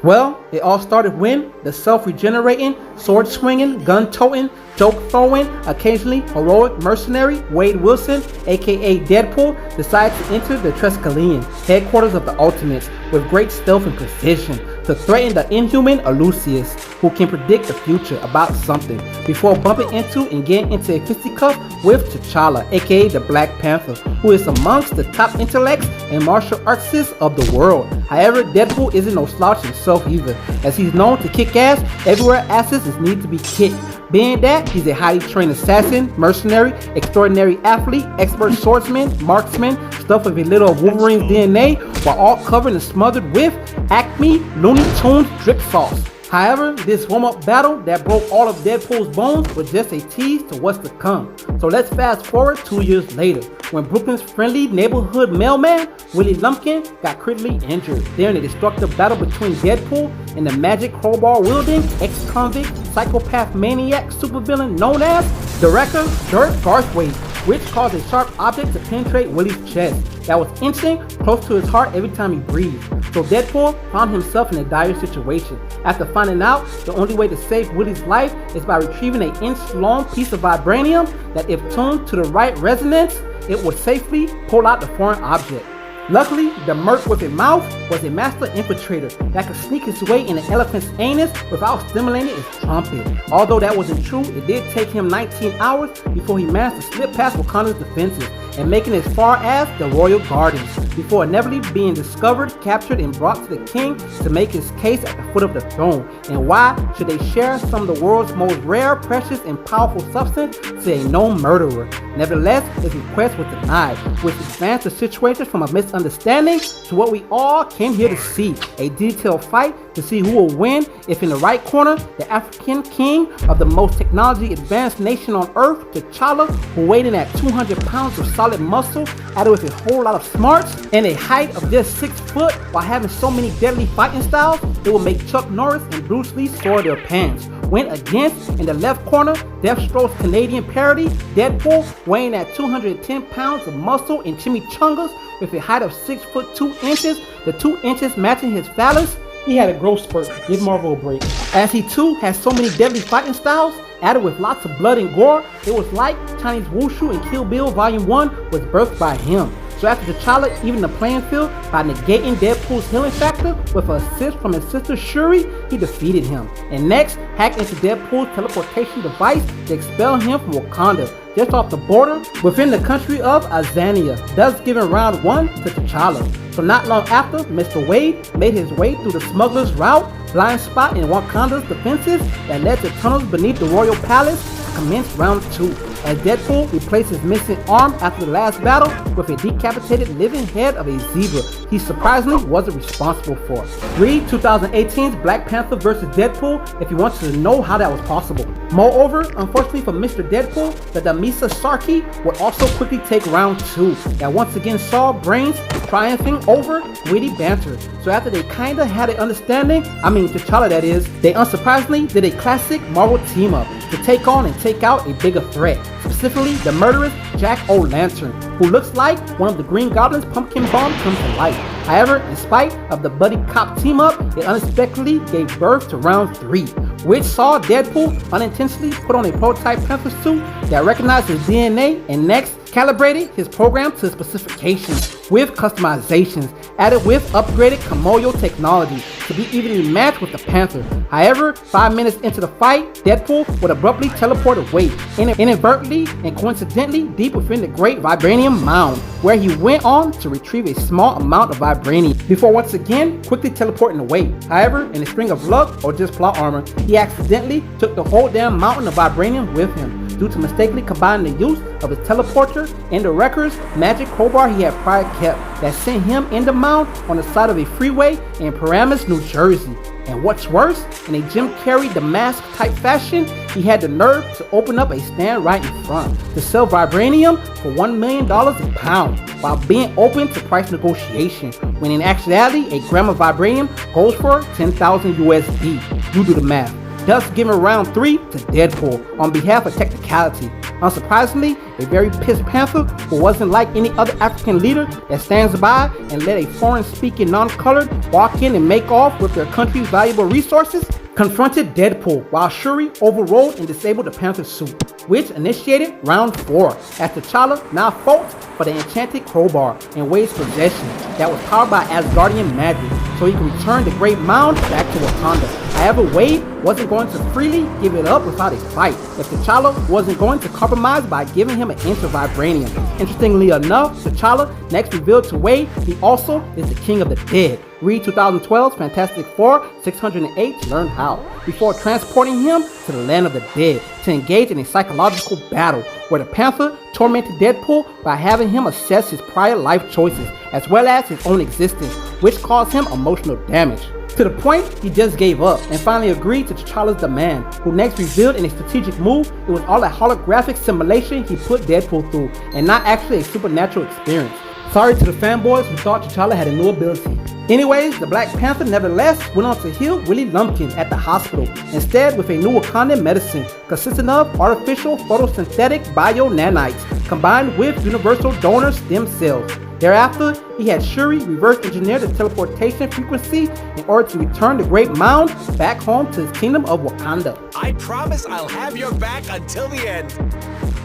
Well, it all started when the self-regenerating, sword-swinging, gun-toting, joke-throwing, occasionally heroic mercenary Wade Wilson, aka Deadpool, decided to enter the Triskelion, headquarters of the Ultimates, with great stealth and precision, to threaten the inhuman Lucius, who can predict the future about something, before bumping into and getting into a fisticuff with T'Challa, aka the Black Panther, who is amongst the top intellects and martial artists of the world. However, Deadpool isn't no slouch himself either, as he's known to kick ass everywhere asses is need to be kicked. Being that he's a highly trained assassin, mercenary, extraordinary athlete, expert swordsman, marksman, stuffed with a little of Wolverine's DNA, while all covered and smothered with Acme Looney Tunes drip sauce. However, this warm-up battle that broke all of Deadpool's bones was just a tease to what's to come. So let's fast forward 2 years later, when Brooklyn's friendly neighborhood mailman, Willie Lumpkin, got critically injured during a destructive battle between Deadpool and the magic crowbar-wielding, ex-convict, psychopath maniac supervillain known as Director Dirk Garthwaite, which caused a sharp object to penetrate Willie's chest that was inching close to his heart every time he breathed. So Deadpool found himself in a dire situation. After finding out the only way to save Willie's life is by retrieving an inch-long piece of vibranium that, if tuned to the right resonance, it would safely pull out the foreign object. Luckily, the merc with a mouth was a master infiltrator that could sneak his way in an elephant's anus without stimulating its trumpet. Although that wasn't true, it did take him 19 hours before he managed to slip past Wakanda's defenses and making it as far as the Royal Gardens, before inevitably being discovered, captured, and brought to the king to make his case at the foot of the throne. And why should they share some of the world's most rare, precious, and powerful substance to a known murderer? Nevertheless, his request was denied, which advanced the situation from a misunderstanding to what we all came here to see, a detailed fight to see who will win if in the right corner, the African king of the most technology advanced nation on earth, T'Challa, who weighed in at 200 pounds of solid muscle, added with a whole lot of smarts, and a height of just 6 foot, while having so many deadly fighting styles, it will make Chuck Norris and Bruce Lee soil their pants. Went against, in the left corner, Deathstroke's Canadian parody, Deadpool, weighing at 210 pounds of muscle and chimichangas with a height of 6 foot 2 inches, the 2 inches matching his phallus. He had a growth spurt, give Marvel a break. As he too has so many deadly fighting styles, added with lots of blood and gore, it was like Chinese Wushu and Kill Bill Volume 1 was birthed by him. So after T'Challa even the playing field by negating Deadpool's healing factor with an assist from his sister Shuri, he defeated him. And next, hacked into Deadpool's teleportation device to expel him from Wakanda, just off the border within the country of Azania, thus giving round 1 to T'Challa. So not long after, Mr. Wade made his way through the smuggler's route, blind spot in Wakanda's defenses that led to tunnels beneath the royal palace to commence round 2. As Deadpool replaced his missing arm after the last battle with a decapitated living head of a zebra he surprisingly wasn't responsible for. Read 2018's Black Panther vs. Deadpool if you want to know how that was possible. Moreover, unfortunately for Mr. Deadpool, the Damisa Sarki would also quickly take round 2, that once again saw Brains triumphing over witty banter. So after they kinda had an understanding, T'Challa that is, they unsurprisingly did a classic Marvel team up to take on and take out a bigger threat, specifically the murderous Jack-O-Lantern, who looks like one of the Green Goblin's pumpkin bomb come to life. However, in spite of the buddy cop team up, it unexpectedly gave birth to round 3, which saw Deadpool unintentionally put on a prototype Panther suit that recognized his DNA and next calibrated his program to specifications with customizations, added with upgraded Kamoyo technology to be evenly matched with the Panther. However, 5 minutes into the fight, Deadpool would abruptly teleport away, inadvertently and coincidentally deep within the great Vibranium mound, where he went on to retrieve a small amount of Vibranium, before once again quickly teleporting away. However, in a string of luck or just plot armor, he accidentally took the whole damn mountain of Vibranium with him, due to mistakenly combining the use of his teleporter and the Wrecker's magic crowbar he had prior kept, that sent him in the mound on the side of a freeway in Paramus, New Jersey. And what's worse, in a Jim Carrey the Mask type fashion, he had the nerve to open up a stand right in front to sell Vibranium for $1 million a pound, while being open to price negotiation, when in actuality a gram of Vibranium goes for 10,000 USD. You do the math. thus giving round 3 to Deadpool on behalf of technicality. Unsurprisingly, a very pissed Panther who wasn't like any other African leader that stands by and let a foreign-speaking non-colored walk in and make off with their country's valuable resources, confronted Deadpool while Shuri overrode and disabled the Panther's suit, which initiated round 4 as T'Challa now fought for the enchanted crowbar in Wade's possession that was powered by Asgardian magic so he could return the Great Mound back to Wakanda. However, Wade wasn't going to freely give it up without a fight if T'Challa wasn't going to compromise by giving him an inch of Vibranium. Interestingly enough, T'Challa next revealed to Wade he also is the King of the Dead. Read 2012's Fantastic Four 608 to learn how, before transporting him to the land of the dead to engage in a psychological battle where the Panther tormented Deadpool by having him assess his prior life choices as well as his own existence, which caused him emotional damage. To the point he just gave up and finally agreed to T'Challa's demand, who next revealed in a strategic move it was all a holographic simulation he put Deadpool through and not actually a supernatural experience. Sorry to the fanboys who thought T'Challa had a new ability. Anyways, the Black Panther nevertheless went on to heal Willie Lumpkin at the hospital, instead with a new Wakandan medicine consisting of artificial photosynthetic bio-nanites combined with universal donor stem cells. Thereafter, he had Shuri reverse engineer the teleportation frequency in order to return the Great Mound back home to his kingdom of Wakanda. I promise I'll have your back until the end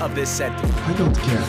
of this sentence. I don't care.